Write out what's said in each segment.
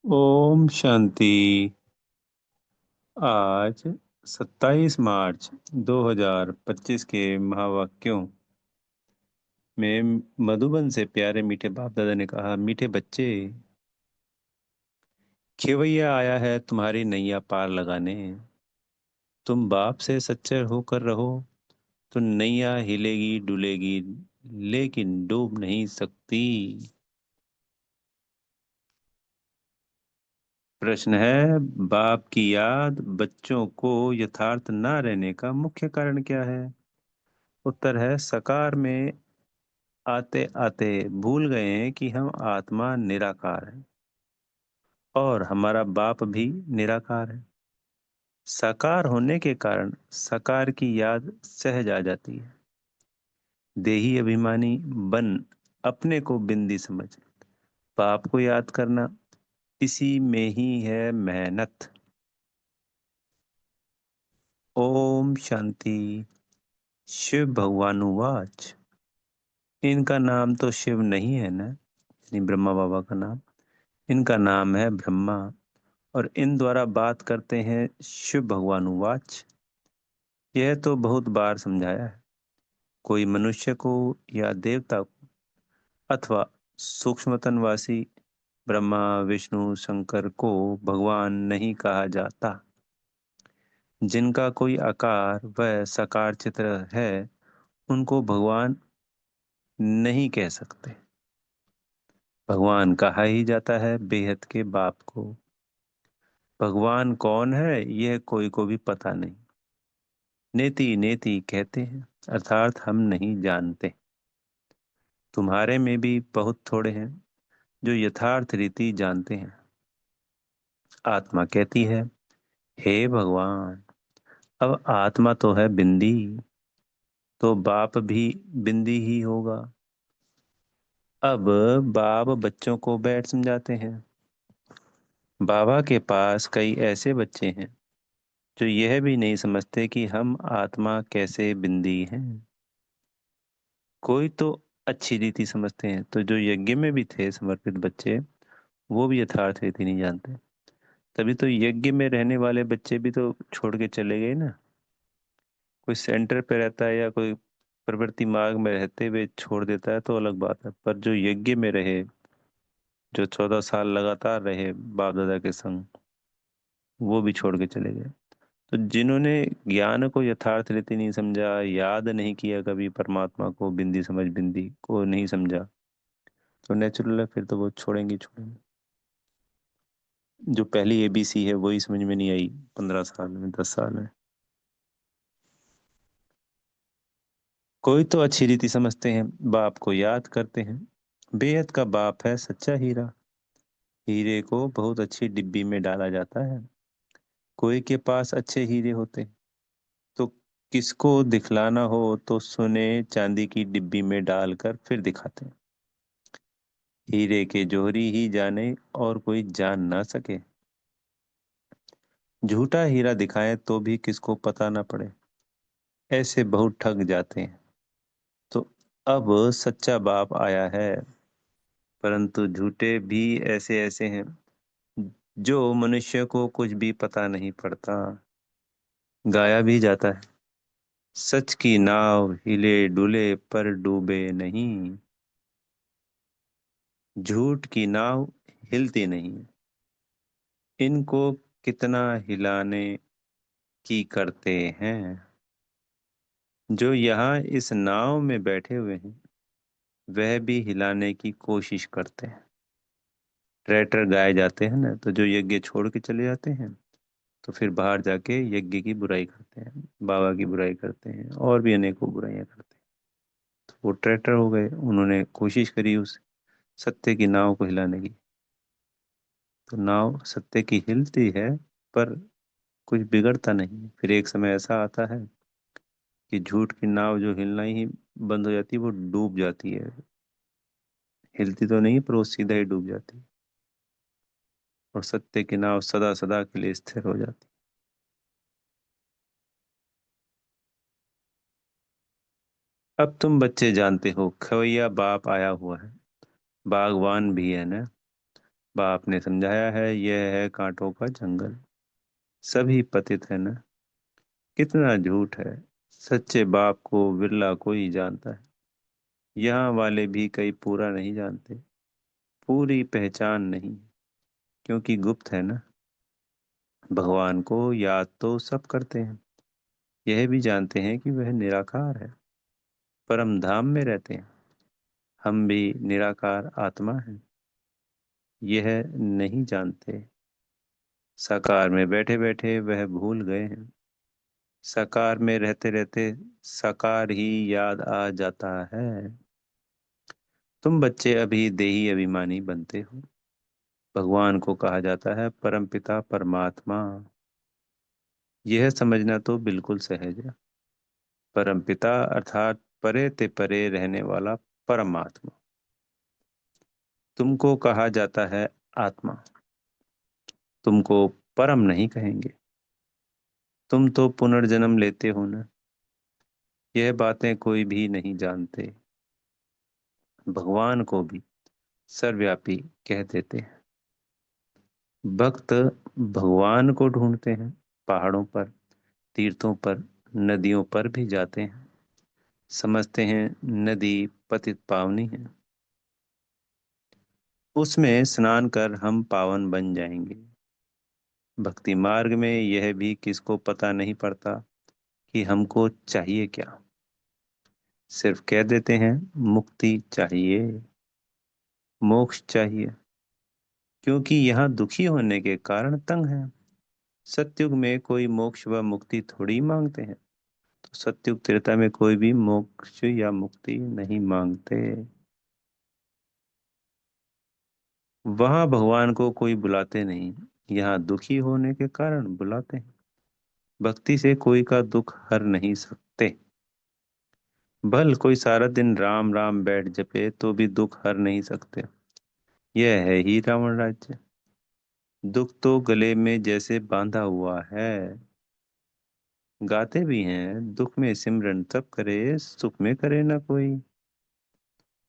ओम शांति। आज 27 मार्च 2025 के महावाक्यों में मधुबन से प्यारे मीठे बाप दादा ने कहा, मीठे बच्चे, खेवैया आया है तुम्हारी नैया पार लगाने। तुम बाप से सच्चे होकर रहो तो नैया हिलेगी डुलेगी, लेकिन डूब नहीं सकती। प्रश्न है, बाप की याद बच्चों को यथार्थ न रहने का मुख्य कारण क्या है? उत्तर है, सकार में आते आते भूल गए हैं कि हम आत्मा निराकार है और हमारा बाप भी निराकार है। साकार होने के कारण सकार की याद सहज आ जाती है। देही अभिमानी बन अपने को बिंदी समझ बाप को याद करना, इसी में ही है मेहनत। ओम शांति। शिव भगवानुवाच। इनका नाम तो शिव नहीं है ना, यानी ब्रह्मा बाबा का नाम। इनका नाम है ब्रह्मा और इन द्वारा बात करते हैं शिव भगवान वाच। यह तो बहुत बार समझाया है। कोई मनुष्य को या देवता को अथवा सूक्ष्मतनवासी ब्रह्मा विष्णु शंकर को भगवान नहीं कहा जाता। जिनका कोई आकार व साकार चित्र है उनको भगवान नहीं कह सकते। भगवान कहा ही जाता है बेहद के बाप को। भगवान कौन है यह कोई को भी पता नहीं। नेति नेति कहते हैं, अर्थात हम नहीं जानते। तुम्हारे में भी बहुत थोड़े हैं जो यथार्थ रीति जानते हैं। आत्मा कहती है, हे भगवान, अब आत्मा तो है बिंदी, तो बाप भी बिंदी ही होगा। अब बाप बच्चों को बैठ समझाते हैं। बाबा के पास कई ऐसे बच्चे हैं जो यह भी नहीं समझते कि हम आत्मा कैसे बिंदी हैं। कोई तो अच्छी रीति समझते हैं, तो जो यज्ञ में भी थे समर्पित बच्चे, वो भी यथार्थ रीति नहीं जानते। तभी तो यज्ञ में रहने वाले बच्चे भी तो छोड़ के चले गए ना। कोई सेंटर पे रहता है या कोई प्रवृत्ति मार्ग में रहते हुए छोड़ देता है तो अलग बात है, पर जो यज्ञ में रहे, जो 14 साल लगातार रहे बाप दादा के संग, वो भी छोड़ के चले गए। तो जिन्होंने ज्ञान को यथार्थ रीति नहीं समझा, याद नहीं किया कभी परमात्मा को, बिंदी समझ बिंदी को नहीं समझा, तो नेचुरल है फिर तो वो छोड़ेंगे ही छोड़ेंगे। जो पहली एबीसी है वही समझ में नहीं आई 15 साल में, 10 साल में। कोई तो अच्छी रीति समझते हैं, बाप को याद करते हैं। बेहद का बाप है सच्चा हीरा। हीरे को बहुत अच्छी डिब्बी में डाला जाता है। कोई के पास अच्छे हीरे होते हैं तो किसको दिखलाना हो तो सोने चांदी की डिब्बी में डालकर फिर दिखाते हैं। हीरे के जोहरी ही जाने और कोई जान ना सके। झूठा हीरा दिखाएं तो भी किसको पता ना पड़े। ऐसे बहुत ठग जाते हैं। तो अब सच्चा बाप आया है, परंतु झूठे भी ऐसे ऐसे हैं जो मनुष्य को कुछ भी पता नहीं पड़ता। गाया भी जाता है, सच की नाव हिले डुले पर डूबे नहीं। झूठ की नाव हिलती नहीं। इनको कितना हिलाने की करते हैं। जो यहाँ इस नाव में बैठे हुए हैं वह भी हिलाने की कोशिश करते हैं। ट्रैक्टर गाए जाते हैं ना, तो जो यज्ञ छोड़ के चले जाते हैं तो फिर बाहर जाके यज्ञ की बुराई करते हैं, बाबा की बुराई करते हैं और भी अनेकों बुराइयां करते हैं। तो वो ट्रैक्टर हो गए, उन्होंने कोशिश करी उस सत्य की नाव को हिलाने की। तो नाव सत्य की हिलती है पर कुछ बिगड़ता नहीं। फिर एक समय ऐसा आता है कि झूठ की नाव जो हिलना ही बंद हो जाती है, वो डूब जाती है। हिलती तो नहीं पर वो सीधा ही डूब जाती है और सत्य की नाव सदा सदा के लिए स्थिर हो जाती है। अब तुम बच्चे जानते हो खवैया बाप आया हुआ है, बागवान भी है ना। बाप ने समझाया है, यह है कांटों का जंगल, सभी पतित है न। कितना झूठ है, सच्चे बाप को बिरला कोई जानता है। यहाँ वाले भी कई पूरा नहीं जानते, पूरी पहचान नहीं, क्योंकि गुप्त है ना। भगवान को याद तो सब करते हैं, यह भी जानते हैं कि वह निराकार है, परम धाम में रहते हैं। हम भी निराकार आत्मा हैं, यह नहीं जानते। साकार में बैठे बैठे वह भूल गए हैं, साकार में रहते रहते साकार ही याद आ जाता है। तुम बच्चे अभी देही अभिमानी बनते हो। भगवान को कहा जाता है परमपिता परमात्मा, यह समझना तो बिल्कुल सहज है। परमपिता अर्थात परे ते परे रहने वाला परमात्मा। तुमको कहा जाता है आत्मा, तुमको परम नहीं कहेंगे। तुम तो पुनर्जन्म लेते हो ना, यह बातें कोई भी नहीं जानते। भगवान को भी सर्वव्यापी कह देते हैं। भक्त भगवान को ढूंढते हैं, पहाड़ों पर, तीर्थों पर, नदियों पर भी जाते हैं। समझते हैं नदी पतित पावनी है, उसमें स्नान कर हम पावन बन जाएंगे। भक्ति मार्ग में यह भी किसको पता नहीं पड़ता कि हमको चाहिए क्या। सिर्फ कह देते हैं मुक्ति चाहिए, मोक्ष चाहिए, क्योंकि यहाँ दुखी होने के कारण तंग है। सतयुग में कोई मोक्ष व मुक्ति थोड़ी मांगते हैं, तो सतयुग त्रेता में कोई भी मोक्ष या मुक्ति नहीं मांगते। वहां भगवान को कोई बुलाते नहीं, यहाँ दुखी होने के कारण बुलाते हैं। भक्ति से कोई का दुख हर नहीं सकते। भल कोई सारा दिन राम राम बैठ जपे तो भी दुख हर नहीं सकते। यह है ही रावण राज्य। दुख तो गले में जैसे बांधा हुआ है। गाते भी हैं दुख में सिमरन तब करे, सुख में करे ना कोई।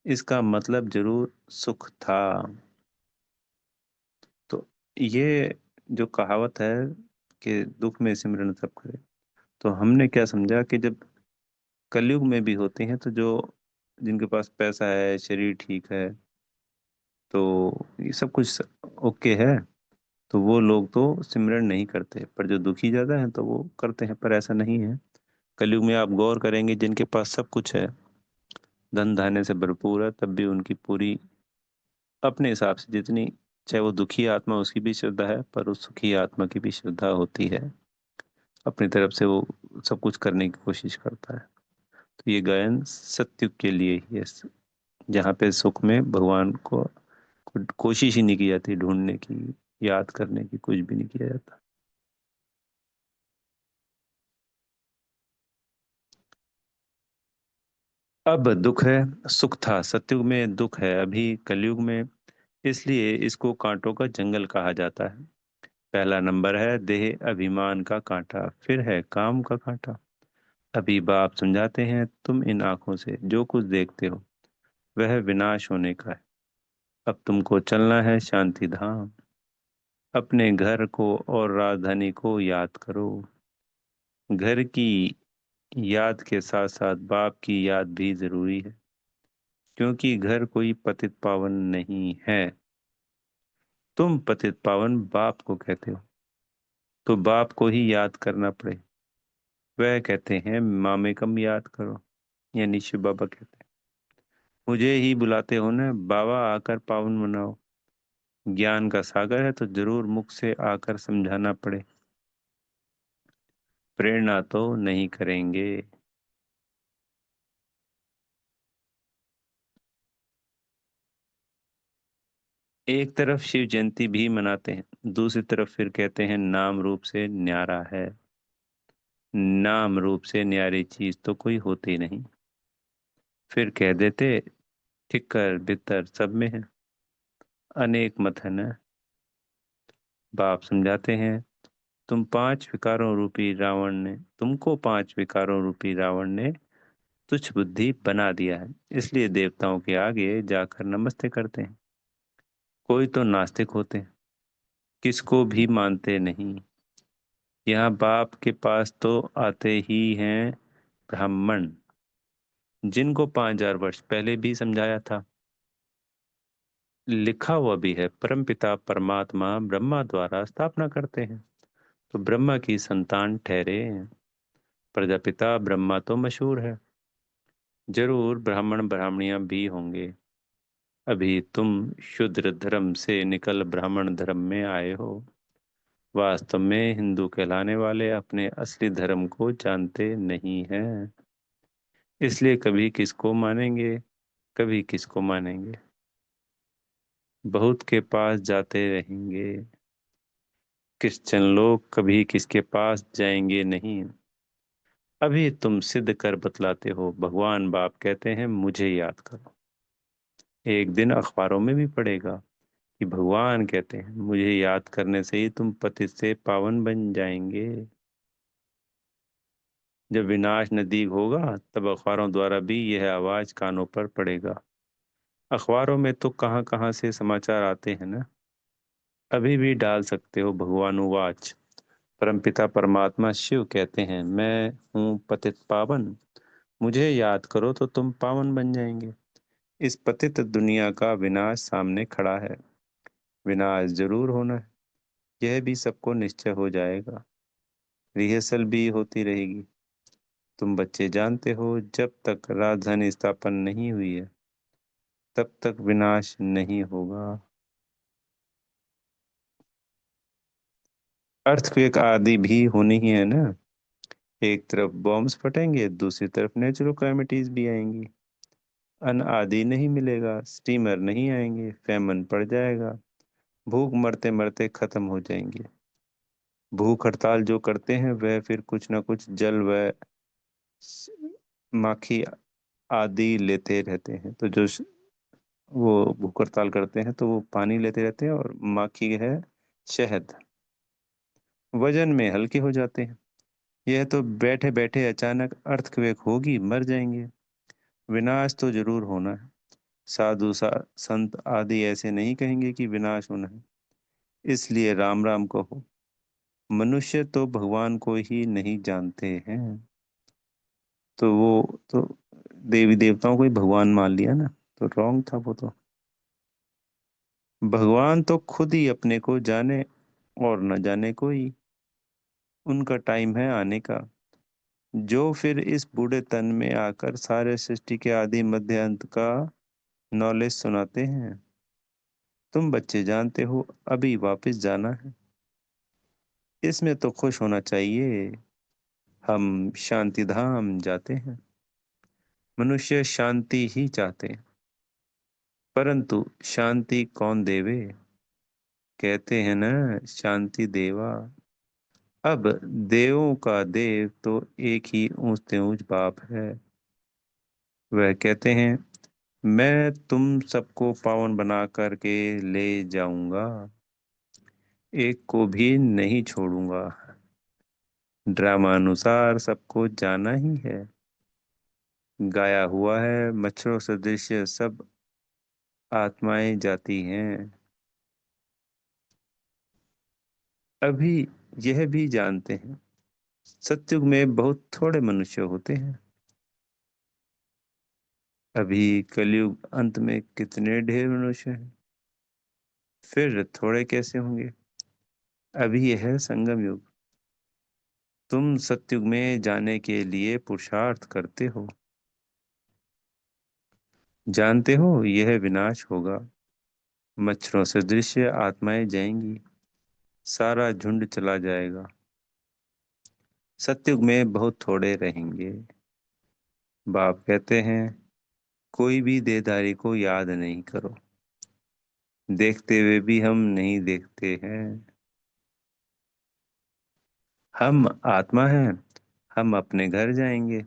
इसका मतलब जरूर सुख था। तो ये जो कहावत है कि दुख में सिमरन तब करे, तो हमने क्या समझा कि जब कलयुग में भी होते हैं तो जो जिनके पास पैसा है, शरीर ठीक है, तो ये सब कुछ ओके है, तो वो लोग तो सिमरन नहीं करते, पर जो दुखी ज्यादा हैं तो वो करते हैं। पर ऐसा नहीं है। कलयुग में आप गौर करेंगे जिनके पास सब कुछ है, धन धान्य से भरपूर है, तब भी उनकी पूरी अपने हिसाब से जितनी, चाहे वो दुखी आत्मा उसकी भी श्रद्धा है, पर उस सुखी आत्मा की भी श्रद्धा होती है। अपनी तरफ से वो सब कुछ करने की कोशिश करता है। तो ये गायन सत्युग के लिए ही है, जहाँ पे सुख में भगवान को कोशिश ही नहीं की जाती ढूंढने की, याद करने की, कुछ भी नहीं किया जाता। अब दुख है, सुख था सतयुग में, दुख है अभी कलयुग में, इसलिए इसको कांटों का जंगल कहा जाता है। पहला नंबर है देह अभिमान का कांटा, फिर है काम का कांटा। अभी बाप समझाते हैं तुम इन आंखों से जो कुछ देखते हो वह विनाश होने का है। अब तुमको चलना है शांति धाम। अपने घर को और राजधानी को याद करो। घर की याद के साथ साथ बाप की याद भी जरूरी है, क्योंकि घर कोई पतित पावन नहीं है। तुम पतित पावन बाप को कहते हो, तो बाप को ही याद करना पड़े। वह कहते हैं मामे कम याद करो, यानी शिव बाबा कहते हैं मुझे ही बुलाते हो ना बाबा, आकर पावन मनाओ। ज्ञान का सागर है तो जरूर मुख से आकर समझाना पड़े। प्रेरणा तो नहीं करेंगे। एक तरफ शिव जयंती भी मनाते हैं, दूसरी तरफ फिर कहते हैं नाम रूप से न्यारा है। नाम रूप से न्यारी चीज तो कोई होती नहीं। फिर कह देते ठिक्कर बित्तर सब में है, अनेक मत है न। बाप समझाते हैं तुमको पांच विकारों रूपी रावण ने तुच्छ बुद्धि बना दिया है, इसलिए देवताओं के आगे जाकर नमस्ते करते हैं। कोई तो नास्तिक होते हैं, किसको भी मानते नहीं। यहाँ बाप के पास तो आते ही हैं ब्राह्मण, जिनको 5,000 वर्ष पहले भी समझाया था। लिखा हुआ भी है, परमपिता परमात्मा ब्रह्मा द्वारा स्थापना करते हैं, तो ब्रह्मा की संतान ठहरे। प्रजापिता ब्रह्मा तो मशहूर है, जरूर ब्राह्मण ब्राह्मणियां भी होंगे। अभी तुम शूद्र धर्म से निकल ब्राह्मण धर्म में आए हो। वास्तव में हिंदू कहलाने वाले अपने असली धर्म को जानते नहीं हैं, इसलिए कभी किसको मानेंगे, कभी किसको मानेंगे, बहुत के पास जाते रहेंगे। क्रिश्चियन लोग कभी किसके पास जाएंगे नहीं। अभी तुम सिद्ध कर बतलाते हो, भगवान बाप कहते हैं मुझे याद करो। एक दिन अखबारों में भी पढ़ेगा कि भगवान कहते हैं मुझे याद करने से ही तुम पतित से पावन बन जाएंगे। जब विनाश नजदीक होगा तब अखबारों द्वारा भी यह आवाज कानों पर पड़ेगा। अखबारों में तो कहाँ कहाँ से समाचार आते हैं ना। अभी भी डाल सकते हो भगवानुवाच। परमपिता परमात्मा शिव कहते हैं मैं हूँ पतित पावन, मुझे याद करो तो तुम पावन बन जाएंगे। इस पतित दुनिया का विनाश सामने खड़ा है, विनाश जरूर होना है, यह भी सबको निश्चय हो जाएगा। रिहर्सल भी होती रहेगी। तुम बच्चे जानते हो जब तक राजधानी स्थापन नहीं हुई है तब तक विनाश नहीं होगा। अर्थक्वेक आदि भी होनी ही है ना। एक तरफ बॉम्ब्स फटेंगे, दूसरी तरफ नेचुरल कैलामिटीज भी आएंगी। अन्न आदि नहीं मिलेगा, स्टीमर नहीं आएंगे, फैमन पड़ जाएगा, भूख मरते मरते खत्म हो जाएंगे। भूख हड़ताल जो करते हैं वह फिर कुछ ना कुछ जल व माखी आदि लेते रहते हैं। तो वो भूख हड़ताल करते हैं तो वो पानी लेते रहते हैं, और माखी है शहद, वजन में हल्के हो जाते हैं। यह तो बैठे बैठे अचानक अर्थक्वेक होगी, मर जाएंगे। विनाश तो जरूर होना है। साधु संत आदि ऐसे नहीं कहेंगे कि विनाश होना है, इसलिए राम राम कहो। मनुष्य तो भगवान को ही नहीं जानते हैं, तो वो तो देवी देवताओं को ही भगवान मान लिया ना, तो रॉन्ग था वो तो। भगवान तो खुद ही अपने को जाने और न जाने कोई, उनका टाइम है आने का, जो फिर इस बूढ़े तन में आकर सारे सृष्टि के आदि मध्य अंत का नॉलेज सुनाते हैं। तुम बच्चे जानते हो अभी वापस जाना है, इसमें तो खुश होना चाहिए। हम शांति धाम जाते हैं। मनुष्य शांति ही चाहते हैं, परंतु शांति कौन देवे। कहते हैं ना, शांति देवा। अब देवों का देव तो एक ही ऊंचते ऊंच बाप है। वह कहते हैं मैं तुम सबको पावन बना करके ले जाऊंगा, एक को भी नहीं छोड़ूंगा। ड्रामानुसार सबको जाना ही है। गाया हुआ है मच्छरों सदृश सब आत्माएं जाती हैं। अभी यह भी जानते हैं सत्युग में बहुत थोड़े मनुष्य होते हैं। अभी कलयुग अंत में कितने ढेर मनुष्य हैं, फिर थोड़े कैसे होंगे। अभी यह है संगम युग। तुम सत्युग में जाने के लिए पुरुषार्थ करते हो, जानते हो यह विनाश होगा। मच्छरों से दृश्य आत्माएं जाएंगी, सारा झुंड चला जाएगा। सत्युग में बहुत थोड़े रहेंगे। बाप कहते हैं कोई भी देहधारी को याद नहीं करो, देखते हुए भी हम नहीं देखते हैं। हम आत्मा हैं, हम अपने घर जाएंगे,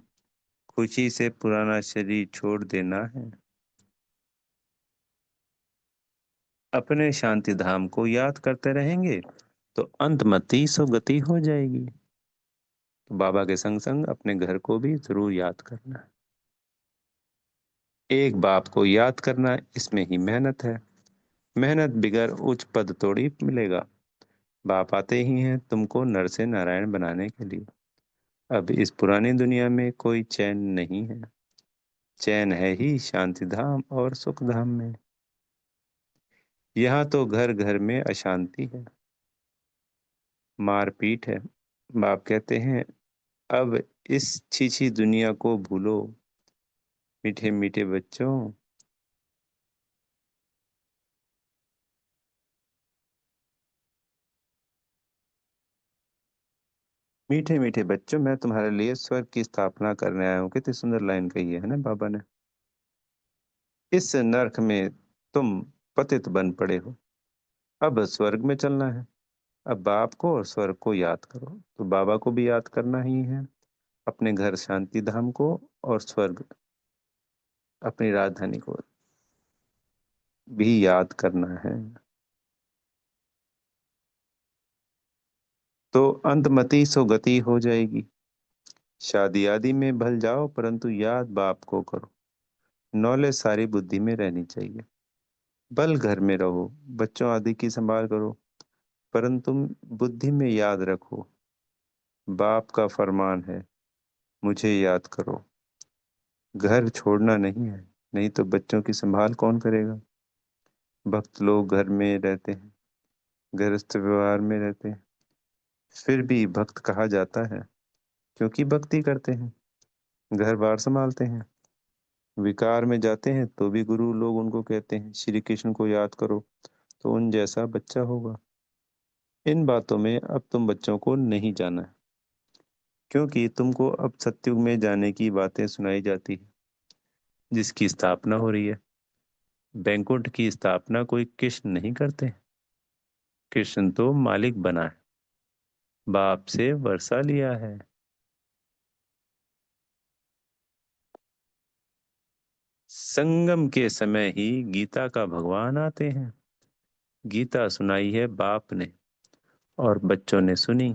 खुशी से पुराना शरीर छोड़ देना है। अपने शांति धाम को याद करते रहेंगे तो अंतमति सुगति हो जाएगी। तो बाबा के संग संग अपने घर को भी जरूर याद करना। एक बाप को याद करना, इसमें ही मेहनत है। मेहनत बिगर उच्च पद थोड़ी मिलेगा। बाप आते ही हैं तुमको नर से नारायण बनाने के लिए। अब इस पुरानी दुनिया में कोई चैन नहीं है। चैन है ही शांति धाम और सुख धाम में। यहाँ तो घर घर में अशांति है, मारपीट है। बाप कहते हैं अब इस छीछी दुनिया को भूलो मीठे मीठे बच्चों। मीठे मीठे बच्चों, मैं तुम्हारे लिए स्वर्ग की स्थापना करने आया हूँ। कितनी सुंदर लाइन कही है ना बाबा ने। इस नरक में तुम पतित बन पड़े हो, अब स्वर्ग में चलना है। अब बाप को और स्वर्ग को याद करो। तो बाबा को भी याद करना ही है, अपने घर शांति धाम को, और स्वर्ग अपनी राजधानी को भी याद करना है। तो अंतमति सो गति हो जाएगी। शादी आदि में भल जाओ परंतु याद बाप को करो। नॉलेज सारी बुद्धि में रहनी चाहिए। बल घर में रहो, बच्चों आदि की संभाल करो, परंतु बुद्धि में याद रखो बाप का फरमान है, मुझे याद करो। घर छोड़ना नहीं है, नहीं तो बच्चों की संभाल कौन करेगा। भक्त लोग घर में रहते हैं, गृहस्थ व्यवहार में रहते हैं, फिर भी भक्त कहा जाता है, क्योंकि भक्ति करते हैं, घर बार संभालते हैं। विकार में जाते हैं तो भी गुरु लोग उनको कहते हैं श्री कृष्ण को याद करो, तो उन जैसा बच्चा होगा। इन बातों में अब तुम बच्चों को नहीं जाना है, क्योंकि तुमको अब सत्युग में जाने की बातें सुनाई जाती है, जिसकी स्थापना हो रही है। बैंकुंठ की स्थापना कोई कृष्ण नहीं करते। कृष्ण तो मालिक बना है, बाप से वर्षा लिया है। संगम के समय ही गीता का भगवान आते हैं। गीता सुनाई है बाप ने और बच्चों ने सुनी।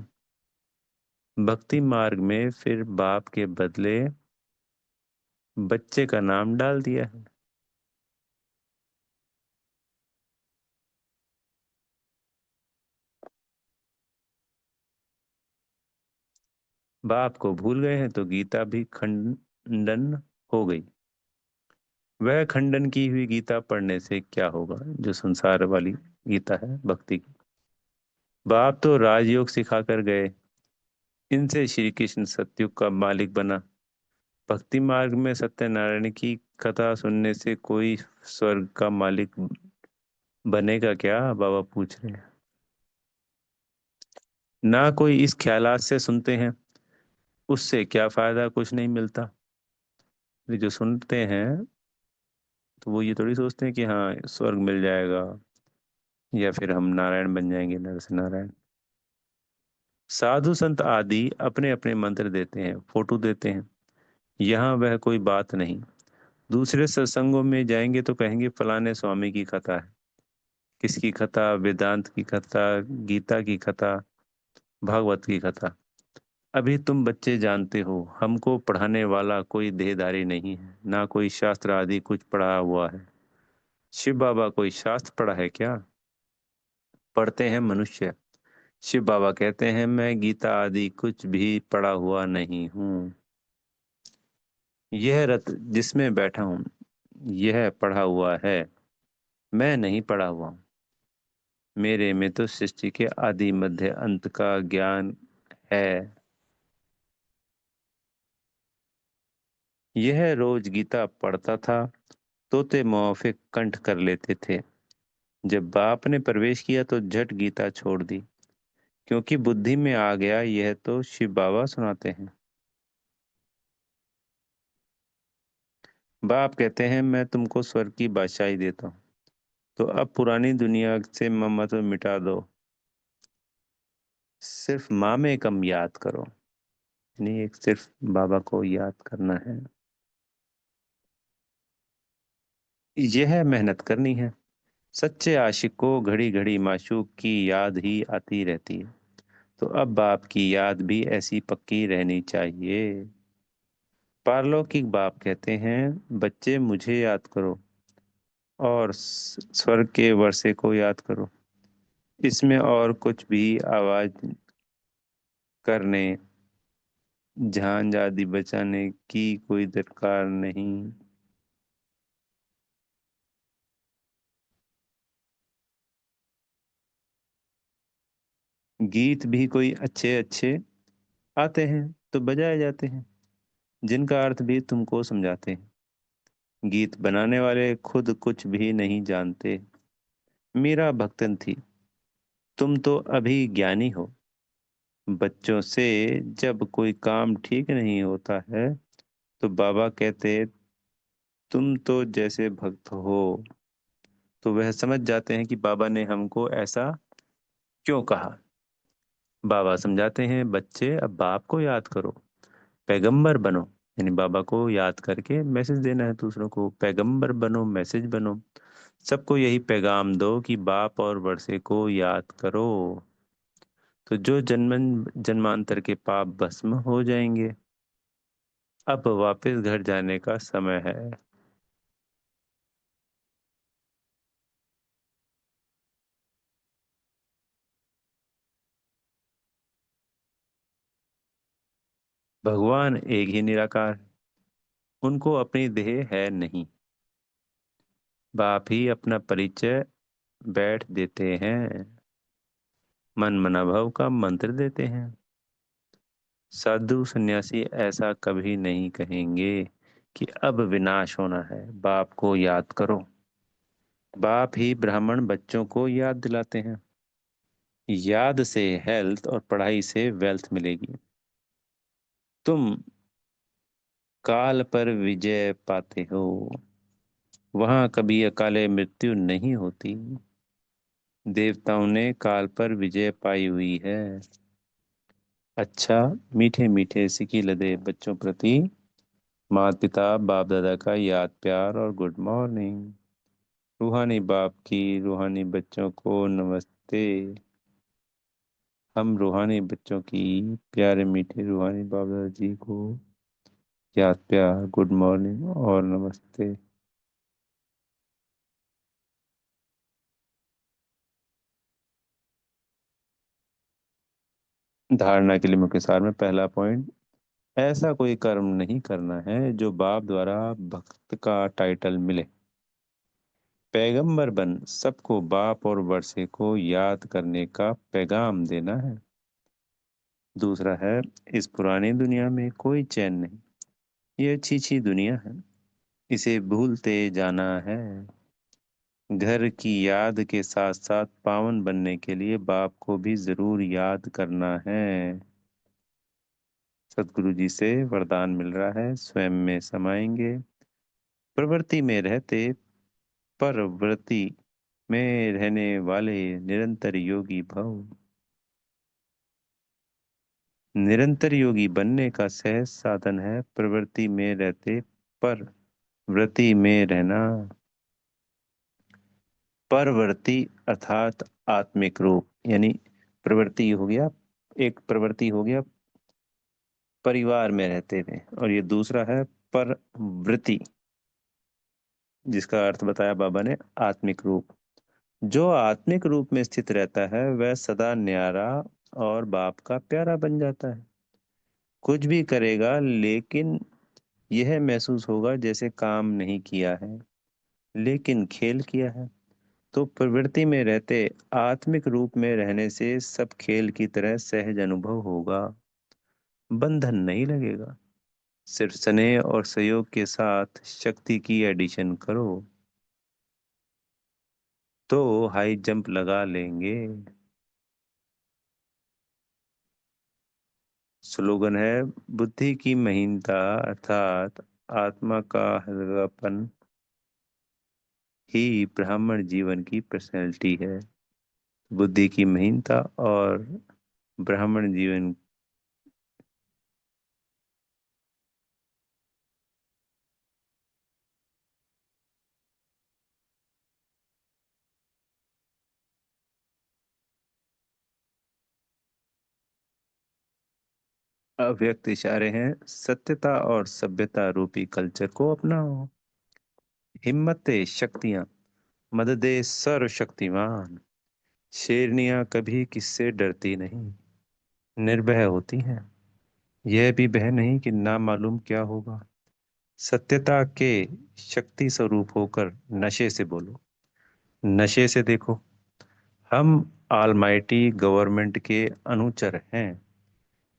भक्ति मार्ग में फिर बाप के बदले बच्चे का नाम डाल दिया है। बाप को भूल गए हैं तो गीता भी खंडन हो गई। वह खंडन की हुई गीता पढ़ने से क्या होगा, जो संसार वाली गीता है भक्ति की। बाप तो राजयोग सिखा कर गए, इनसे श्री कृष्ण सतयुग का मालिक बना। भक्ति मार्ग में सत्यनारायण की कथा सुनने से कोई स्वर्ग का मालिक बनेगा क्या, बाबा पूछ रहे हैं। ना कोई इस ख्यालात से सुनते हैं, उससे क्या फायदा, कुछ नहीं मिलता। ये जो सुनते हैं तो वो ये थोड़ी सोचते हैं कि हाँ स्वर्ग मिल जाएगा या फिर हम नारायण बन जाएंगे, नर से नारायण। साधु संत आदि अपने अपने मंत्र देते हैं, फोटो देते हैं। यहाँ वह कोई बात नहीं। दूसरे सत्संगों में जाएंगे तो कहेंगे फलाने स्वामी की कथा है। किसकी कथा, वेदांत की कथा, गीता की कथा, भागवत की कथा। अभी तुम बच्चे जानते हो हमको पढ़ाने वाला कोई देहधारी नहीं है, ना कोई शास्त्र आदि कुछ पढ़ा हुआ है। शिव बाबा कोई शास्त्र पढ़ा है क्या, पढ़ते हैं मनुष्य। शिव बाबा कहते हैं मैं गीता आदि कुछ भी पढ़ा हुआ नहीं हूँ। यह रथ जिसमें बैठा हूँ यह पढ़ा हुआ है, मैं नहीं पढ़ा हुआ हूँ। मेरे में तो सृष्टि के आदि मध्य अंत का ज्ञान है। यह रोज गीता पढ़ता था, तोते मौफिक कंठ कर लेते थे। जब बाप ने प्रवेश किया तो झट गीता छोड़ दी, क्योंकि बुद्धि में आ गया यह तो शिव बाबा सुनाते हैं। बाप कहते हैं मैं तुमको स्वर्ग की बादशाही देता हूँ, तो अब पुरानी दुनिया से ममत्व मिटा दो। सिर्फ माँ में कम याद करो, नहीं एक सिर्फ बाबा को याद करना है। यह मेहनत करनी है। सच्चे आशिक को घड़ी घड़ी माशूक की याद ही आती रहती है। तो अब बाप की याद भी ऐसी पक्की रहनी चाहिए। पारलौकिक बाप कहते हैं बच्चे मुझे याद करो, और स्वर्ग के वर्षे को याद करो। इसमें और कुछ भी आवाज करने, झांझ आदि बचाने की कोई दरकार नहीं। गीत भी कोई अच्छे अच्छे आते हैं तो बजाए जाते हैं, जिनका अर्थ भी तुमको समझाते हैं। गीत बनाने वाले खुद कुछ भी नहीं जानते। मीरा भक्तन थी, तुम तो अभी ज्ञानी हो। बच्चों से जब कोई काम ठीक नहीं होता है तो बाबा कहते, तुम तो जैसे भक्त हो। तो वह समझ जाते हैं कि बाबा ने हमको ऐसा क्यों कहा। बाबा समझाते हैं, बच्चे अब बाप को याद करो, पैगंबर बनो। यानी बाबा को याद करके मैसेज देना है दूसरों को, पैगंबर बनो, मैसेज बनो। सबको यही पैगाम दो कि बाप और वर्षे को याद करो, तो जो जन्म जन्मांतर के पाप भस्म हो जाएंगे। अब वापस घर जाने का समय है। भगवान एक ही निराकार है, उनको अपनी देह है नहीं। बाप ही अपना परिचय बैठ देते हैं, मन मना भव का मंत्र देते हैं। साधु सन्यासी ऐसा कभी नहीं कहेंगे कि अब विनाश होना है, बाप को याद करो। बाप ही ब्राह्मण बच्चों को याद दिलाते हैं, याद से हेल्थ और पढ़ाई से वेल्थ मिलेगी। तुम काल पर विजय पाते हो, वहां कभी अकाले मृत्यु नहीं होती। देवताओं ने काल पर विजय पाई हुई है। अच्छा, मीठे मीठे सिकी लदे बच्चों प्रति माता पिता बाप दादा का याद प्यार और गुड मॉर्निंग। रूहानी बाप की रूहानी बच्चों को नमस्ते। हम रूहानी बच्चों की प्यारे मीठे रूहानी बाप दादा जी को याद प्यार गुड मॉर्निंग और नमस्ते। धारणा के लिए मुख्य सार में पहला पॉइंट, ऐसा कोई कर्म नहीं करना है जो बाप द्वारा भक्त का टाइटल मिले। पैगंबर बन सबको बाप और वर्षे को याद करने का पैगाम देना है। दूसरा है, इस पुरानी दुनिया में कोई चैन नहीं, ये अच्छी अच्छी दुनिया है, इसे भूलते जाना है। घर की याद के साथ साथ पावन बनने के लिए बाप को भी जरूर याद करना है। सदगुरु जी से वरदान मिल रहा है, स्वयं में समाएंगे, प्रवृत्ति में रहते, परवृत्ति में रहने वाले निरंतर योगी भव। निरंतर योगी बनने का सहज साधन है प्रवृत्ति में रहते, पर वृत्ति में रहना। परवर्ती अर्थात आत्मिक रूप, यानी प्रवृत्ति हो गया, एक प्रवृत्ति हो गया परिवार में रहते हुए, और ये दूसरा है परवृत्ति, जिसका अर्थ बताया बाबा ने आत्मिक रूप। जो आत्मिक रूप में स्थित रहता है वह सदा न्यारा और बाप का प्यारा बन जाता है। कुछ भी करेगा लेकिन यह महसूस होगा जैसे काम नहीं किया है, लेकिन खेल किया है। तो प्रवृत्ति में रहते आत्मिक रूप में रहने से सब खेल की तरह सहज अनुभव होगा, बंधन नहीं लगेगा। सिर्फ स्नेह और सहयोग के साथ शक्ति की एडिशन करो तो हाई जंप लगा लेंगे। स्लोगन है, बुद्धि की महीनता अर्थात आत्मा का हल्कापन ही ब्राह्मण जीवन की पर्सनैलिटी है। बुद्धि की महीनता और ब्राह्मण जीवन। अव्यक्त इशारे हैं, सत्यता और सभ्यता रूपी कल्चर को अपनाओ। हिम्मत शक्तियां, मददे सर्वशक्तिमान। शेरनियां कभी किससे डरती नहीं, निर्भय होती हैं। यह भी भय नहीं कि ना मालूम क्या होगा। सत्यता के शक्ति स्वरूप होकर नशे से बोलो, नशे से देखो। हम आलमाइटी गवर्नमेंट के अनुचर हैं।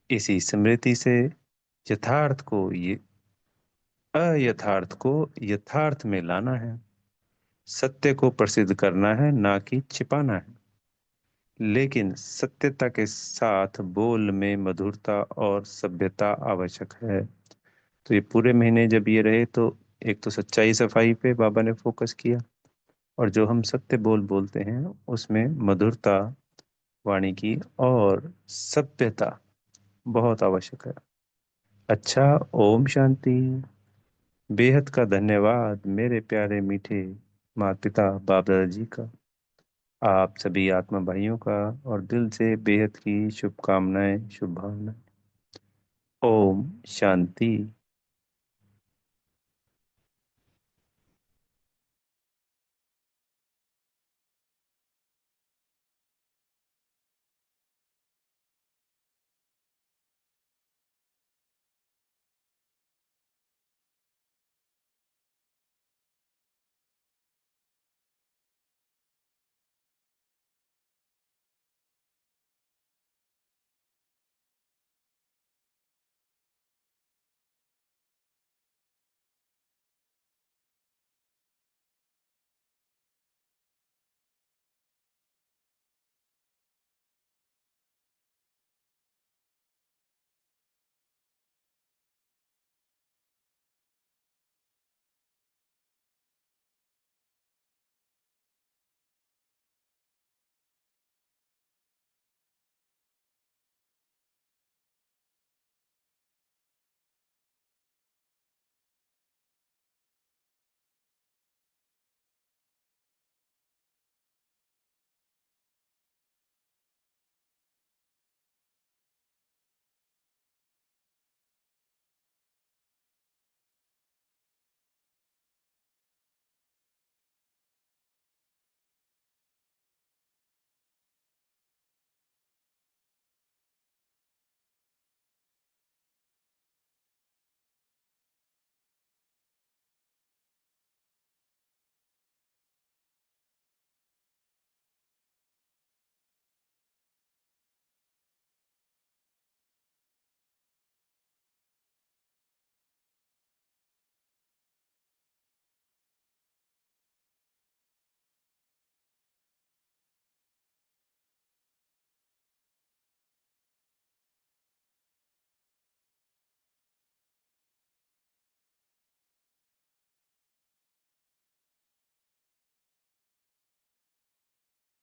इसी स्मृति से अयथार्थ को यथार्थ में लाना है। सत्य को प्रसिद्ध करना है, ना कि छिपाना है। लेकिन सत्यता के साथ बोल में मधुरता और सभ्यता आवश्यक है। तो ये पूरे महीने जब ये रहे तो एक तो सच्चाई सफाई पे बाबा ने फोकस किया, और जो हम सत्य बोल बोलते हैं उसमें मधुरता वाणी की और सभ्यता बहुत आवश्यक है। अच्छा, ओम शांति। बेहद का धन्यवाद मेरे प्यारे मीठे माता पिता बाप दादाजी का, आप सभी आत्मा भाइयों का, और दिल से बेहद की शुभकामनाएं, शुभ भावनाएं। ओम शांति।